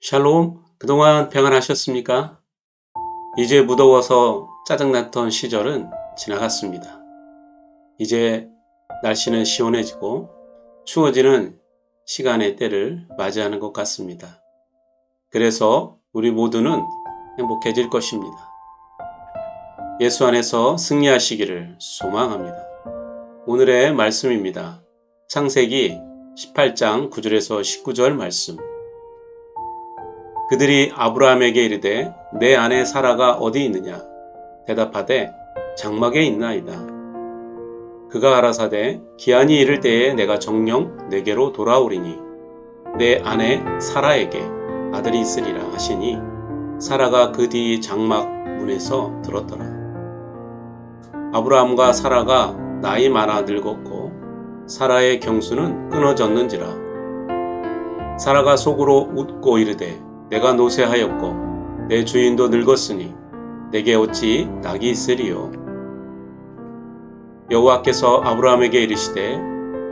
샬롬, 그동안 평안하셨습니까? 이제 무더워서 짜증났던 시절은 지나갔습니다. 이제 날씨는 시원해지고 추워지는 시간의 때를 맞이하는 것 같습니다. 그래서 우리 모두는 행복해질 것입니다. 예수 안에서 승리하시기를 소망합니다. 오늘의 말씀입니다. 창세기 18장 9절에서 19절 말씀. 그들이 아브라함에게 이르되 내 아내 사라가 어디 있느냐? 대답하되 장막에 있나이다. 그가 가라사대 기한이 이를 때에 내가 정녕 내게로 돌아오리니 내 아내 사라에게 아들이 있으리라 하시니 사라가 그 뒤 장막 문에서 들었더라. 아브라함과 사라가 나이 많아 늙었고 사라의 경수는 끊어졌는지라. 사라가 속으로 웃고 이르되 내가 노쇠하였고 내 주인도 늙었으니 내게 어찌 낙이 있으리요. 여호와께서 아브라함에게 이르시되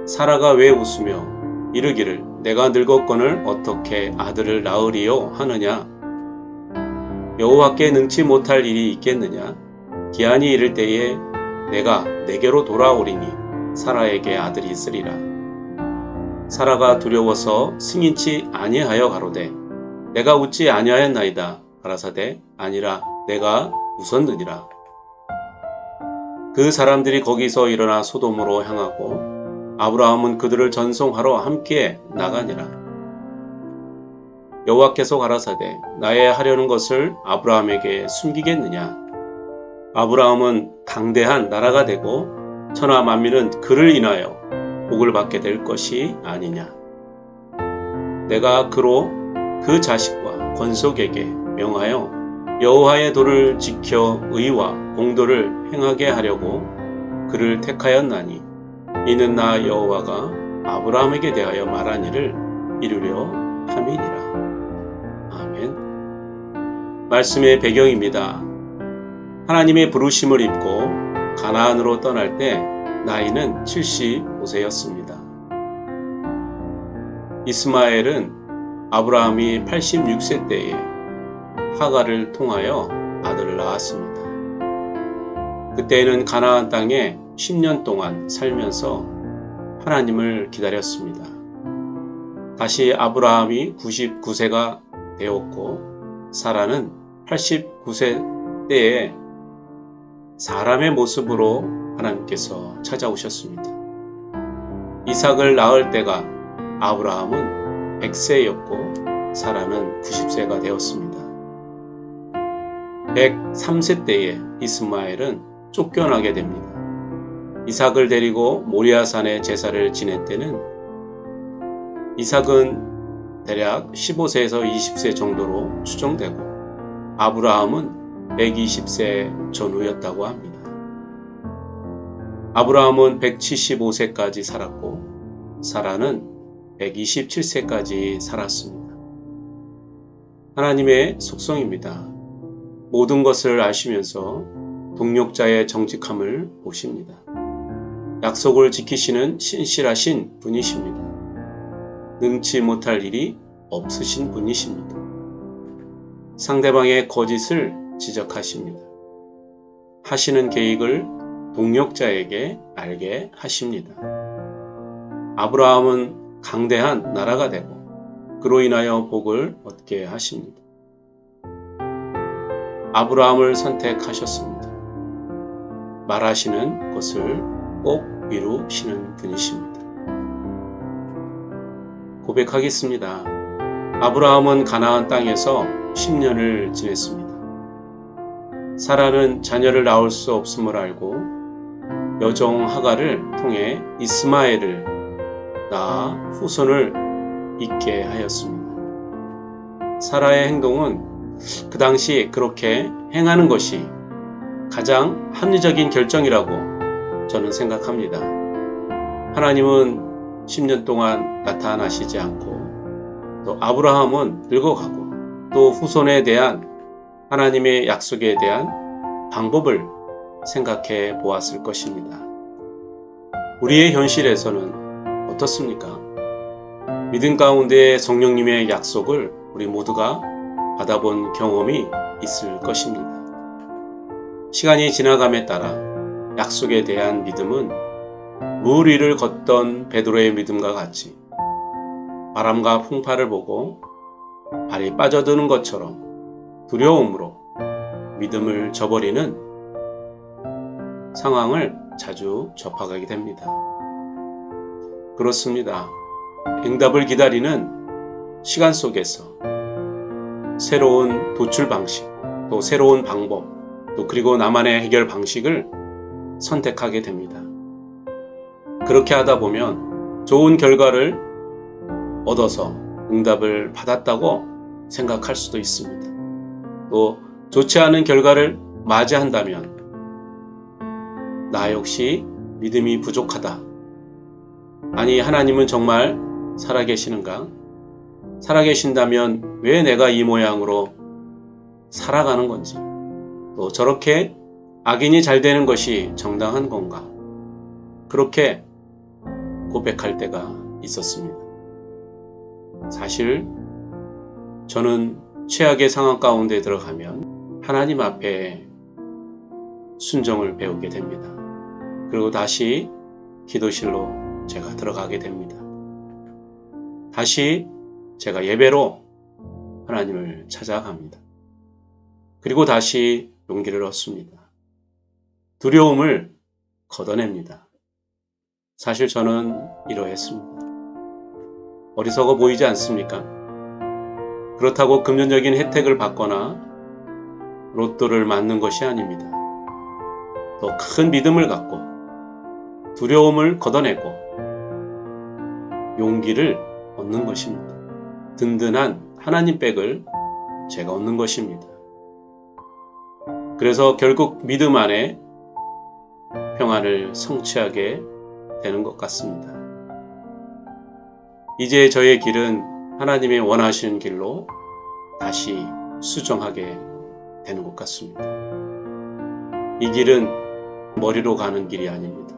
사라가 왜 웃으며 이르기를 내가 늙었거늘 어떻게 아들을 낳으리요 하느냐. 여호와께 능치 못할 일이 있겠느냐. 기한이 이를 때에 내가 내게로 돌아오리니 사라에게 아들이 있으리라. 사라가 두려워서 승인치 아니하여 가로되 내가 웃지 아니하였나이다. 가라사대 아니라 내가 웃었느니라. 그 사람들이 거기서 일어나 소돔으로 향하고 아브라함은 그들을 전송하러 함께 나가니라. 여호와께서 가라사대 나의 하려는 것을 아브라함에게 숨기겠느냐. 아브라함은 강대한 나라가 되고 천하 만민은 그를 인하여 복을 받게 될 것이 아니냐. 내가 그로 그 자식과 권속에게 명하여 여호와의 도를 지켜 의와 공도를 행하게 하려고 그를 택하였나니 이는 나 여호와가 아브라함에게 대하여 말한 일을 이루려 함이니라. 아멘. 말씀의 배경입니다. 하나님의 부르심을 입고 가나안으로 떠날 때 나이는 75세였습니다. 이스마엘은 아브라함이 86세 때에 하갈을 통하여 아들을 낳았습니다. 그때는 가나안 땅에 10년 동안 살면서 하나님을 기다렸습니다. 다시 아브라함이 99세가 되었고 사라는 89세 때에 사람의 모습으로 하나님께서 찾아오셨습니다. 이삭을 낳을 때가 아브라함은 100세였고 사라는 90세가 되었습니다. 103세 때에 이스마엘은 쫓겨나게 됩니다. 이삭을 데리고 모리아산에 제사를 지낼 때는 이삭은 대략 15세에서 20세 정도로 추정되고 아브라함은 120세 전후였다고 합니다. 아브라함은 175세까지 살았고 사라는 127세까지 살았습니다. 하나님의 속성입니다. 모든 것을 아시면서 동력자의 정직함을 보십니다. 약속을 지키시는 신실하신 분이십니다. 능치 못할 일이 없으신 분이십니다. 상대방의 거짓을 지적하십니다. 하시는 계획을 동력자에게 알게 하십니다. 아브라함은 강대한 나라가 되고 그로 인하여 복을 얻게 하십니다. 아브라함을 선택하셨습니다. 말하시는 것을 꼭 이루시는 분이십니다. 고백하겠습니다. 아브라함은 가나안 땅에서 10년을 지냈습니다. 사라는 자녀를 낳을 수 없음을 알고 여종 하갈을 통해 이스마엘을 낳아 후손을 잇게 하였습니다. 사라의 행동은 그 당시 그렇게 행하는 것이 가장 합리적인 결정이라고 저는 생각합니다. 하나님은 10년 동안 나타나시지 않고 또 아브라함은 늙어가고 또 후손에 대한 하나님의 약속에 대한 방법을 생각해 보았을 것입니다. 우리의 현실에서는 어떻습니까? 믿음 가운데 성령님의 약속을 우리 모두가 받아본 경험이 있을 것입니다. 시간이 지나감에 따라 약속에 대한 믿음은 물 위를 걷던 베드로의 믿음과 같이 바람과 풍파를 보고 발이 빠져드는 것처럼 두려움으로 믿음을 저버리는 상황을 자주 접하게 됩니다. 그렇습니다. 응답을 기다리는 시간 속에서 새로운 도출 방식, 또 새로운 방법, 또 그리고 나만의 해결 방식을 선택하게 됩니다. 그렇게 하다 보면 좋은 결과를 얻어서 응답을 받았다고 생각할 수도 있습니다. 또 좋지 않은 결과를 맞이한다면 나 역시 믿음이 부족하다. 아니, 하나님은 정말 살아계시는가? 살아계신다면 왜 내가 이 모양으로 살아가는 건지, 또 저렇게 악인이 잘 되는 것이 정당한 건가? 그렇게 고백할 때가 있었습니다. 사실 저는 최악의 상황 가운데 들어가면 하나님 앞에 순종을 배우게 됩니다. 그리고 다시 기도실로 제가 들어가게 됩니다. 다시 제가 예배로 하나님을 찾아갑니다. 그리고 다시 용기를 얻습니다. 두려움을 걷어냅니다. 사실 저는 이러했습니다. 어리석어 보이지 않습니까? 그렇다고 금전적인 혜택을 받거나 로또를 맞는 것이 아닙니다. 더 큰 믿음을 갖고 두려움을 걷어내고 용기를 얻는 것입니다. 든든한 하나님 백을 제가 얻는 것입니다. 그래서 결국 믿음 안에 평안을 성취하게 되는 것 같습니다. 이제 저의 길은 하나님의 원하시는 길로 다시 수정하게 되는 것 같습니다. 이 길은 머리로 가는 길이 아닙니다.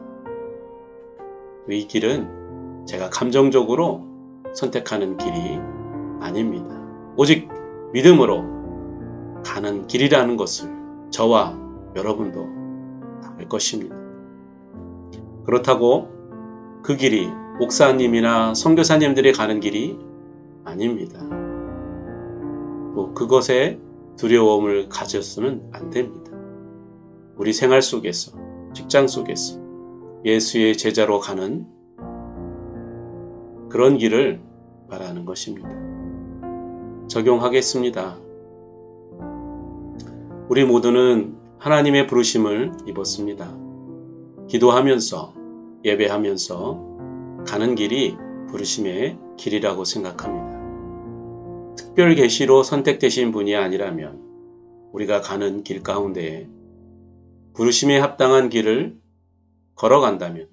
이 길은 제가 감정적으로 선택하는 길이 아닙니다. 오직 믿음으로 가는 길이라는 것을 저와 여러분도 알 것입니다. 그렇다고 그 길이 목사님이나 선교사님들이 가는 길이 아닙니다. 또 그것에 두려움을 가졌으면 안 됩니다. 우리 생활 속에서, 직장 속에서 예수의 제자로 가는 그런 길을 말하는 것입니다. 적용하겠습니다. 우리 모두는 하나님의 부르심을 입었습니다. 기도하면서, 예배하면서 가는 길이 부르심의 길이라고 생각합니다. 특별 계시로 선택되신 분이 아니라면 우리가 가는 길 가운데에 부르심에 합당한 길을 걸어간다면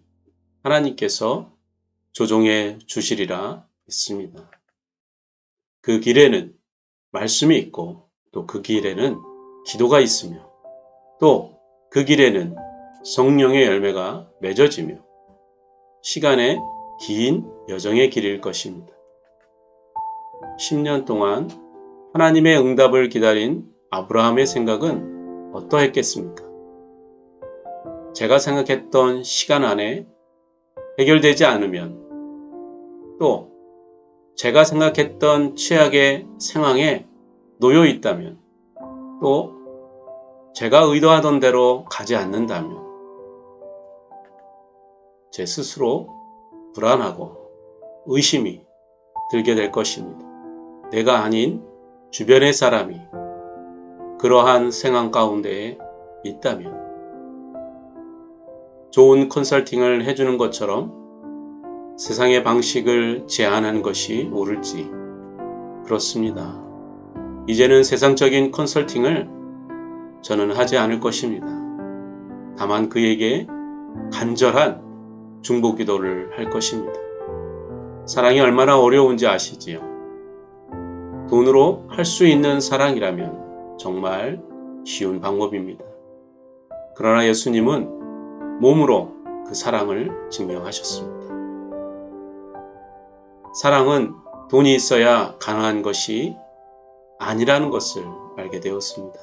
하나님께서 조종해 주시리라 믿습니다. 그 길에는 말씀이 있고 또 그 길에는 기도가 있으며 또 그 길에는 성령의 열매가 맺어지며 시간의 긴 여정의 길일 것입니다. 10년 동안 하나님의 응답을 기다린 아브라함의 생각은 어떠했겠습니까? 제가 생각했던 시간 안에 해결되지 않으면 또 제가 생각했던 최악의 상황에 놓여 있다면 또 제가 의도하던 대로 가지 않는다면 제 스스로 불안하고 의심이 들게 될 것입니다. 내가 아닌 주변의 사람이 그러한 상황 가운데에 있다면 좋은 컨설팅을 해주는 것처럼 세상의 방식을 제안하는 것이 옳을지 그렇습니다. 이제는 세상적인 컨설팅을 저는 하지 않을 것입니다. 다만 그에게 간절한 중보기도를 할 것입니다. 사랑이 얼마나 어려운지 아시지요? 돈으로 할 수 있는 사랑이라면 정말 쉬운 방법입니다. 그러나 예수님은 몸으로 그 사랑을 증명하셨습니다. 사랑은 돈이 있어야 가능한 것이 아니라는 것을 알게 되었습니다.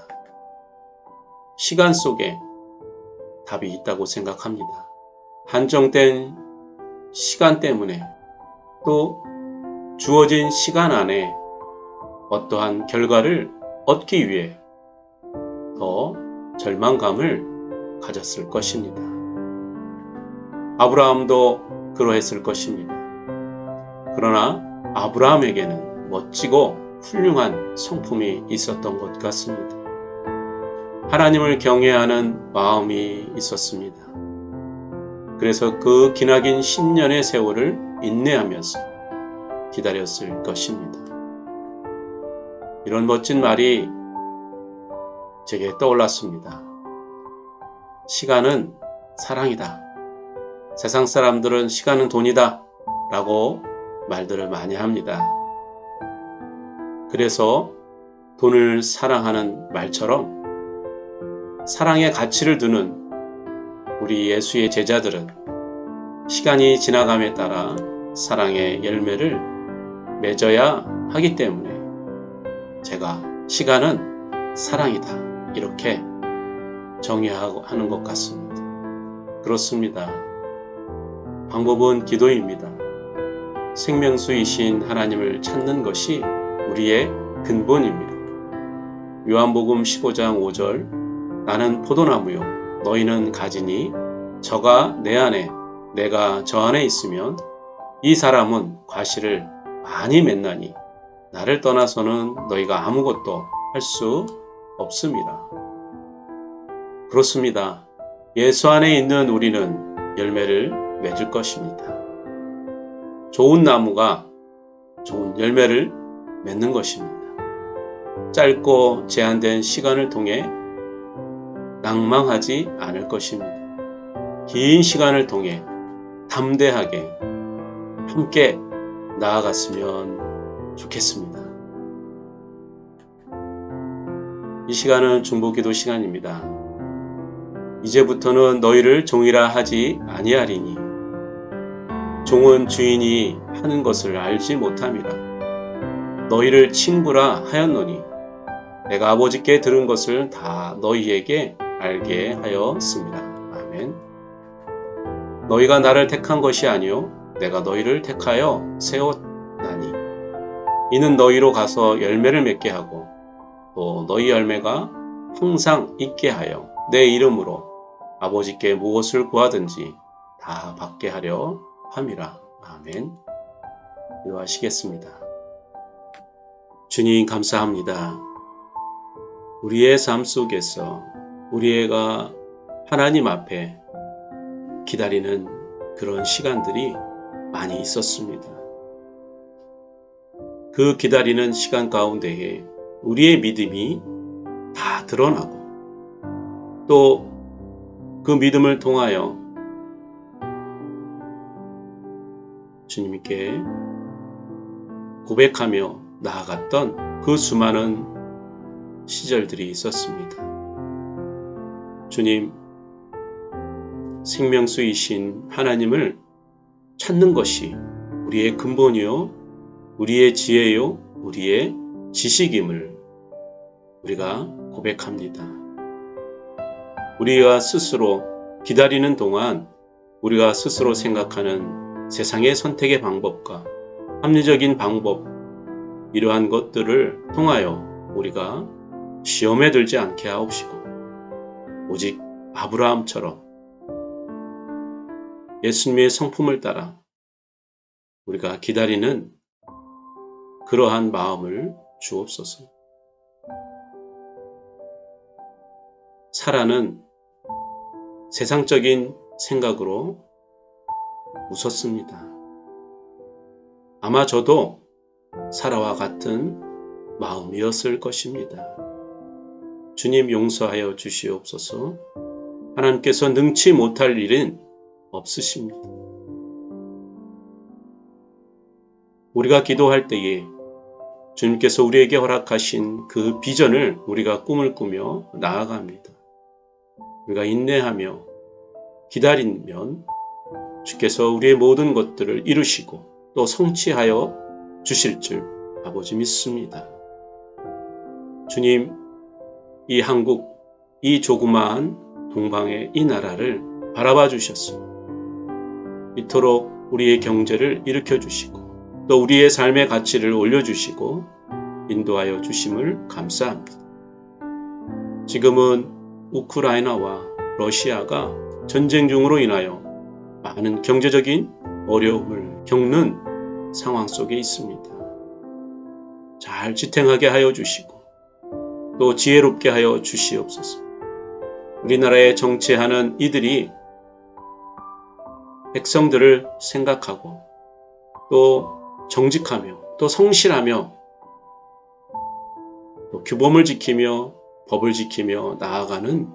시간 속에 답이 있다고 생각합니다. 한정된 시간 때문에 또 주어진 시간 안에 어떠한 결과를 얻기 위해 더 절망감을 가졌을 것입니다. 아브라함도 그러했을 것입니다. 그러나 아브라함에게는 멋지고 훌륭한 성품이 있었던 것 같습니다. 하나님을 경외하는 마음이 있었습니다. 그래서 그 기나긴 10년의 세월을 인내하면서 기다렸을 것입니다. 이런 멋진 말이 제게 떠올랐습니다. 시간은 사랑이다. 세상 사람들은 시간은 돈이다 라고 말들을 많이 합니다. 그래서 돈을 사랑하는 말처럼 사랑의 가치를 두는 우리 예수의 제자들은 시간이 지나감에 따라 사랑의 열매를 맺어야 하기 때문에 제가 시간은 사랑이다 이렇게 정의하는 것 같습니다. 그렇습니다. 방법은 기도입니다. 생명수이신 하나님을 찾는 것이 우리의 근본입니다. 요한복음 15장 5절 나는 포도나무요 너희는 가지니 저가 내 안에 내가 저 안에 있으면 이 사람은 과실을 많이 맺나니 나를 떠나서는 너희가 아무것도 할 수 없습니다. 그렇습니다. 예수 안에 있는 우리는 열매를 맺을 것입니다. 좋은 나무가 좋은 열매를 맺는 것입니다. 짧고 제한된 시간을 통해 낭망하지 않을 것입니다. 긴 시간을 통해 담대하게 함께 나아갔으면 좋겠습니다. 이 시간은 중보기도 시간입니다. 이제부터는 너희를 종이라 하지 아니하리니 종은 주인이 하는 것을 알지 못함이라. 너희를 친구라 하였노니 내가 아버지께 들은 것을 다 너희에게 알게 하였습니다. 아멘. 너희가 나를 택한 것이 아니요 내가 너희를 택하여 세웠나니 이는 너희로 가서 열매를 맺게 하고 또 너희 열매가 항상 있게 하여 내 이름으로 아버지께 무엇을 구하든지 다 받게 하려 함이라. 아멘. 기도하시겠습니다. 주님 감사합니다. 우리의 삶 속에서 우리가 하나님 앞에 기다리는 그런 시간들이 많이 있었습니다. 그 기다리는 시간 가운데에 우리의 믿음이 다 드러나고 또 그 믿음을 통하여 주님께 고백하며 나아갔던 그 수많은 시절들이 있었습니다. 주님, 생명수이신 하나님을 찾는 것이 우리의 근본이요, 우리의 지혜요, 우리의 지식임을 우리가 고백합니다. 우리가 스스로 기다리는 동안 우리가 스스로 생각하는 세상의 선택의 방법과 합리적인 방법, 이러한 것들을 통하여 우리가 시험에 들지 않게 하옵시고 오직 아브라함처럼 예수님의 성품을 따라 우리가 기다리는 그러한 마음을 주옵소서. 사라는 세상적인 생각으로 웃었습니다. 아마 저도 사라와 같은 마음이었을 것입니다. 주님 용서하여 주시옵소서. 하나님께서 능치 못할 일은 없으십니다. 우리가 기도할 때에 주님께서 우리에게 허락하신 그 비전을 우리가 꿈을 꾸며 나아갑니다. 우리가 인내하며 기다리면 주께서 우리의 모든 것들을 이루시고 또 성취하여 주실 줄 아버지 믿습니다. 주님, 이 한국, 이 조그마한 동방의 이 나라를 바라봐 주셨습니다. 이토록 우리의 경제를 일으켜 주시고 또 우리의 삶의 가치를 올려주시고 인도하여 주심을 감사합니다. 지금은 우크라이나와 러시아가 전쟁 중으로 인하여 많은 경제적인 어려움을 겪는 상황 속에 있습니다. 잘 지탱하게 하여 주시고 또 지혜롭게 하여 주시옵소서. 우리나라에 정치하는 이들이 백성들을 생각하고 또 정직하며 또 성실하며 또 규범을 지키며 법을 지키며 나아가는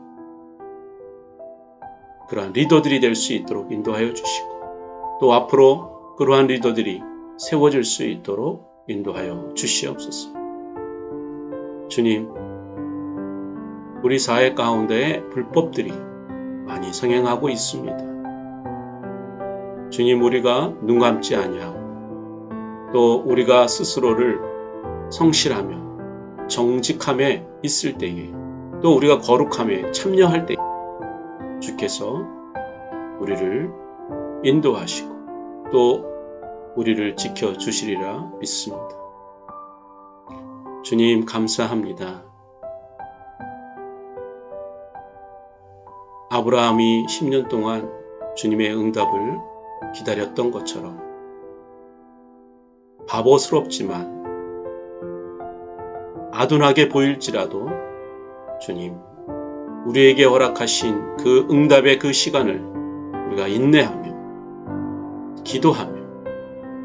그러한 리더들이 될 수 있도록 인도하여 주시고 또 앞으로 그러한 리더들이 세워질 수 있도록 인도하여 주시옵소서. 주님, 우리 사회 가운데에 불법들이 많이 성행하고 있습니다. 주님, 우리가 눈 감지 아니하고 또 우리가 스스로를 성실하며 정직함에 있을 때에 또 우리가 거룩함에 참여할 때에 주께서 우리를 인도하시고 또 우리를 지켜주시리라 믿습니다. 주님, 감사합니다. 아브라함이 10년 동안 주님의 응답을 기다렸던 것처럼 바보스럽지만 아둔하게 보일지라도 주님, 우리에게 허락하신 그 응답의 그 시간을 우리가 인내하며 기도하며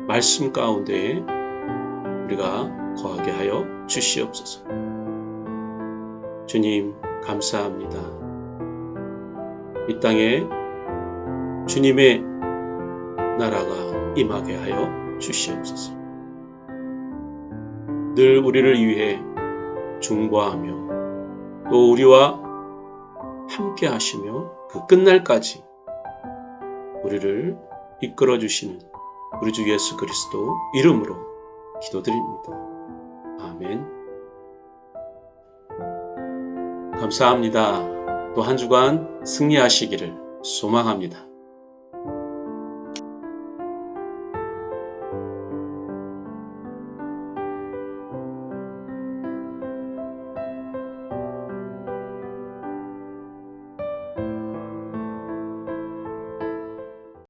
말씀 가운데에 우리가 거하게 하여 주시옵소서. 주님, 감사합니다. 이 땅에 주님의 나라가 임하게 하여 주시옵소서. 늘 우리를 위해 중보하며 또 우리와 함께 하시며 그 끝날까지 우리를 이끌어 주시는 우리 주 예수 그리스도 이름으로 기도드립니다. 아멘. 감사합니다. 또 한 주간 승리하시기를 소망합니다.